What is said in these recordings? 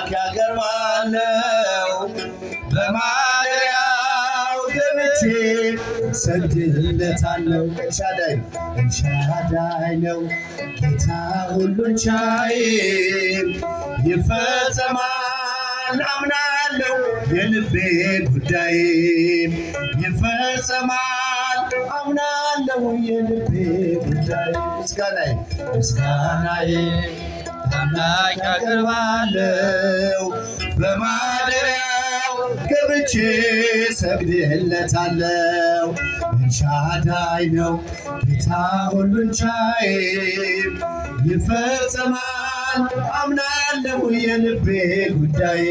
አምላክ ያቀርባለው በማደሪያው ገብቼ ሰግድለታለው። ኤልሻዳይ ነው ጌታ ሁሉን ቻይ ይፈጸማል አምናለው የልቤ ጉዳይ ይፈጸማል አምናለው የልቤ ጉዳይ። ምስጋናዬ አምላክ ያቀርባለው በማደሪያው ገብቼ ሰግድለታለው። ኤልሻዳይ ነው ጌታ ሁሉን ቻይ ይፈጸማል አምናለው የልቤ ጉዳይ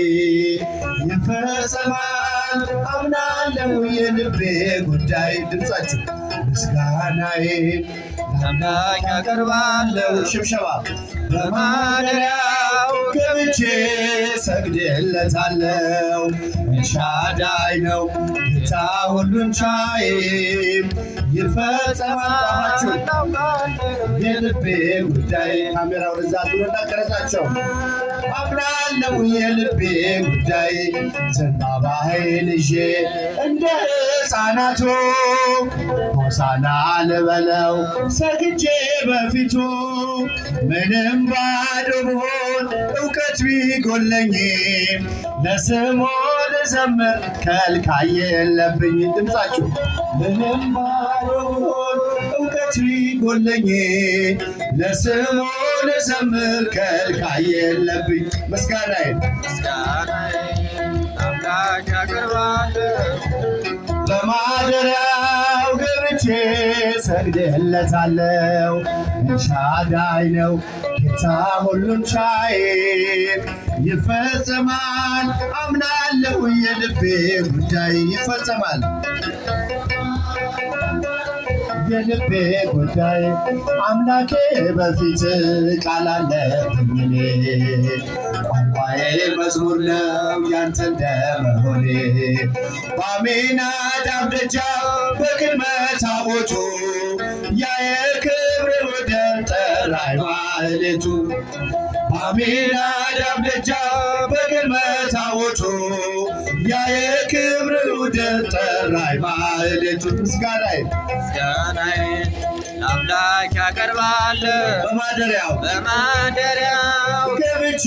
ይፈጸማል አምናለው የልቤ ጉዳይ። ድምፃችሁ ምስጋናዬ አምላክ ያቀርባለው ሽብሸባ በማደሪያው ገብቼ ሰግድለታለው። ኤልሻዳይ ነው ጌታ ሁሉን ቻይ ይፈጸማል የልቤ ጉዳይ። ካሜራው ወደዛ ዙሮና ቀረጻቸው። አምናለው የልቤ ጉዳይ ዘንባባዬን ይዤ እንደ ሕፃናቱ ሆሳዕና ልበለው ሰግጄ በፊቱ ምንም ባዶ ብሆን እውቀት ቢጎለኝም ለስሙ ልዘምር ከልካይ የለብኝ። ድምፃችሁ ምንም ባዶ ብሆን እውቀት ቢጎለኝ ለስሙ ልዘምር ከልካይ የለብኝ። ምስጋናዬ አምላክ ያቀርባለው በማደሪያው ገብቼ ሰግድለታለው። ኤልሻዳይ ነው ጌታ ሁሉን ቻይ ይፈጸማል አምናለው የልቤ ጉዳይ ይፈጸማል የልቤ ጉዳይ። አምላኬ በፊት ቃል አለብኝ እኔ ቋንቋዬ መዝሙር ነው ያንተ እንደመሆኔ። በአሚናዳብ ደጃፍ በቅድመ ታቦቱ ያ የክብር ወደብ ጠራኝ ማህሌቱ። በአሚናዳብ ደጃፍ በቅድመ ታቦቱ ያ የክብር ወደብ ጠራኝ ማህሌቱ። ምስጋናዬ አምላክ ያቀርባለው በማደሪያው ገብቼ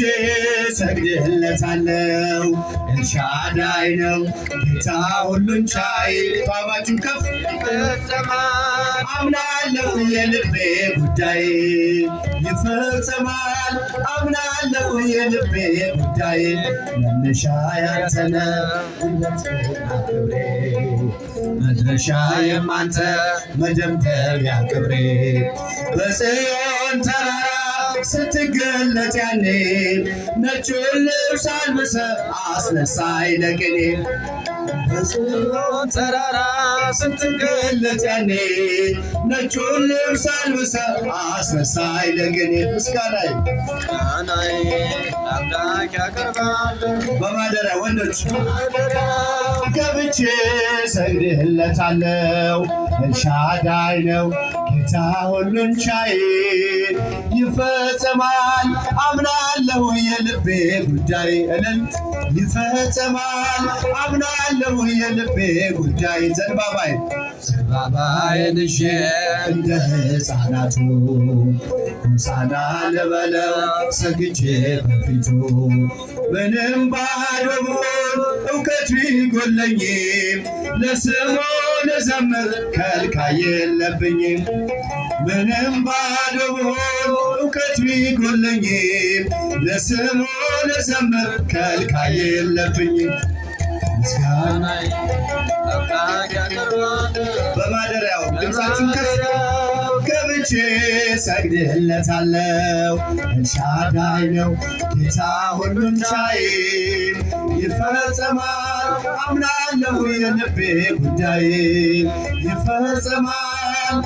ሰግድለታለው። ኤልሻዳይ ነው ጌታ ሁሉን ቻይ ጣማችን ከፍ ይፈጸማል አምናለው የልቤ ጉዳይ ይፈጸማል አምናለው የልቤ ጉዳይ። መነሻ ያንተነ መድረሻ የማንተ መደምደሚያ ክብሬ። በጽዮን ተራራ ስትገለጥ ያኔ ነጩን ልብስ አልብሰ አስነሳኝ ለቅኔ። በጽዮን ተራራ ስትገለጥ ያኔ ነጩን ልብስ አልብሰ አስነሳኝ ለቅኔ። ምስጋናዬ አምላክ ያቀርባለው በማደሪያ ወንዶች ገብቼ ሰግድለታለው። ኤልሻዳይ ነው ጌታ ሁሉን ቻይ ይፈጸማል አምናለው የልቤ ጉዳይ። እልል ይፈጸማል አምናለው የልቤ ጉዳይ። ዘንባባዬን ይዤ እንደ ሕፃናቱ ሆሳዕና ልበለው ሰግጄ በፊቱ ምንም ባዶ ብሆን እውቀት ቢጎለኝም ለስሙ ልዘምር ከልካይ የለብኝም። ምንም ባዶ ብሆን እውቀት ቢጎለኝም ለስሙ ልዘምር ከልካይ የለብኝም። ምስጋናዬ አምላክ ያቀርባለው በማደሪያው ድምፃችን ከፍ ገብቼ ሰግድለታለው። ኤልሻዳይ ነው ጌታ ሁሉን ቻይ ይፈጸማል አምናለው የልቤ ጉዳይ ይፈጸማል